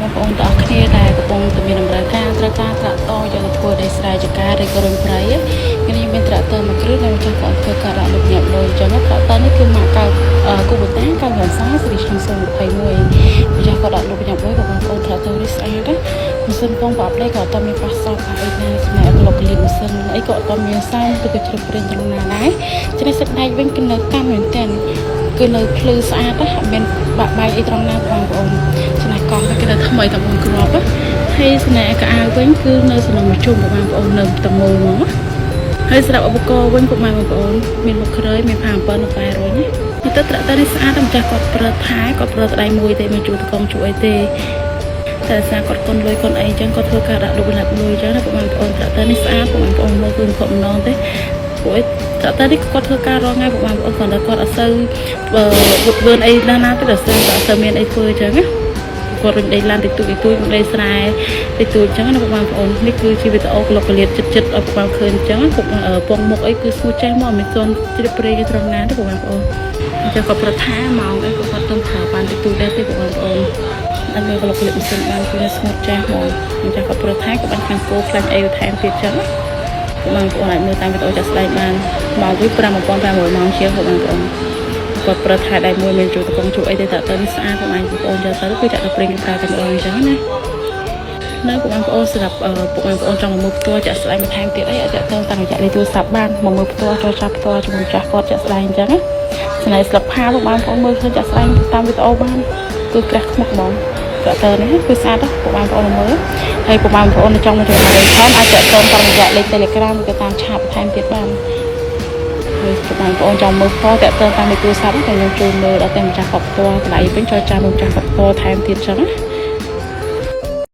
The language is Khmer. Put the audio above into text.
បងប្អូនទាំងអស់គ្នាដែលកំពុងតែមានតម្រូវការត្រូវការត្រាក់តយកទៅធ្វើដីស្រែចម្ការឬក៏រុញព្រៃខ្ញុំមានត្រាក់តមួយគ្រឿងដែលចាស់ក៏ធ្វើការដាក់លុបញាប់លុយអញ្ចឹងត្រាក់តនេះគឺមកកៅគូបតាកៅរសាសេរីឆ្នាំ2021ចាស់ក៏ដាក់លុបញាប់លុយក៏បងប្អូនត្រាក់តនេះស្អាតណាម៉ាស៊ីនពងប្រអប់លេខក៏អត់មានប៉ះសល់អីណាស្មែក្លុកលៀនម៉ាស៊ីនអីក៏អត់មានសើមឬក៏ជ្រឹបព្រៀងយ៉ាងណាដែរចំណេះសឹកដៃវិញគឺនៅកាន់មែនទែនគឺនៅភ្លឺស្អាតណាអត់មានបាក់បែកអីត្រង់ណាបងប្អូនចំណេះកង់គឺនៅថ្មីតែមួយគ្រាប់ហើយស្នេហ៍កៅអៅវិញគឺនៅសំណុំជុំបងប្អូននៅតមូលហ្មងហើយសម្រាប់ឧបករណ៍វិញពុកម៉ែបងប្អូនមានមុខក្រោយមានផា7នៅប៉ែរុញនេះទៅត្រាក់តនេះស្អាតតែម្ចាស់គាត់ប្រើថែគាត់ប្រើដៃមួយទេមិនជួយតកងជួយអីទេតែសារគាត់កូនលុយកូនអីចឹងគាត់ធ្វើការដាក់លុបលាប់លុយចឹងណាពុកម៉ែបងប្អូនត្រាក់តនេះស្អាតពុកម៉ែបងប្អូនមើលគឺគាត់ម្ដងទេព្រោះត្រាក់តនេះគាត់ធ្វើការរងថ្ងៃពុកម៉ែបងប្អូនគាត់អត់សូវវឹកវើអីណាទេដល់សារអត់សូវមានអីធ្វើចឹងណាគាត់រុញដីឡានតិចតួចដីស្រែតិចតួចចឹងណាបងប្អូននេះគឺជាវីដេអូក្លុកកលៀតចិត្តឲ្យបងឃើញចឹងពងមុខអីគឺស្គូចេះមកមិនទាន់ជ្រាបព្រៃត្រង់ណាទេបងប្អូនអញ្ចឹងគាត់ប្រថាម៉ោងអីគាត់ទៅប្រើបានតិចតួចដែរទេបងប្អូនអត់មើលក្លុកកលៀតមិនសិនបានគឺស្ងួតចេះមកអញ្ចឹងគាត់ប្រថាក៏បានខាងគោខ្លាញ់អីថែមទៀតចឹងបងប្អូនអាចមើលតាមវីដេអូចាក់ស្ដែងបានម៉ោងគឺ5500ម៉ោងជាងបងប្អូនគាត់ប្រើថែដៃមួយមានជួយតកងជួយអីទៅទៅនេះស្អាតបងប្អូនយកទៅគឺចាក់ទៅព្រៀងប្រើតែម្ដងអញ្ចឹងណានៅបងប្អូនសម្រាប់បងប្អូនចង់មកមើលផ្ទាល់ចាក់ស្ដែងបន្ថែមទៀតអីអាចទៅតាមរយៈលេខទូរស័ព្ទបានមកមើលផ្ទាល់ចូលចាប់ផ្ទាល់ជាមួយចាស់គាត់ចាក់ស្ដែងអញ្ចឹងណាស្នេហ៍ស្លឹកផាបងប្អូនមើលឃើញចាក់ស្ដែងតាមវីដេអូបានគឺក្រាស់ខ្មុកហ្មងចាក់ទៅនេះគឺស្អាតបងប្អូនមើលហើយបងប្អូនចង់មកជួយមកថែមអាចចាក់ទៅតាមរយៈលេខ Telegram ឬក៏តាមឆាតបន្ថែមទៀតបានបងប្អូនចង់មើលផ្ទាល់តាក់ទងតាមលេខទូរស័ព្ទតែខ្ញុំជួយមើលដល់តែម្ចាស់កប់ផ្ទាល់កន្លែងវិញចូលចាំម្ចាស់កប់ផ្ទាល់ថែមទៀតចឹងណា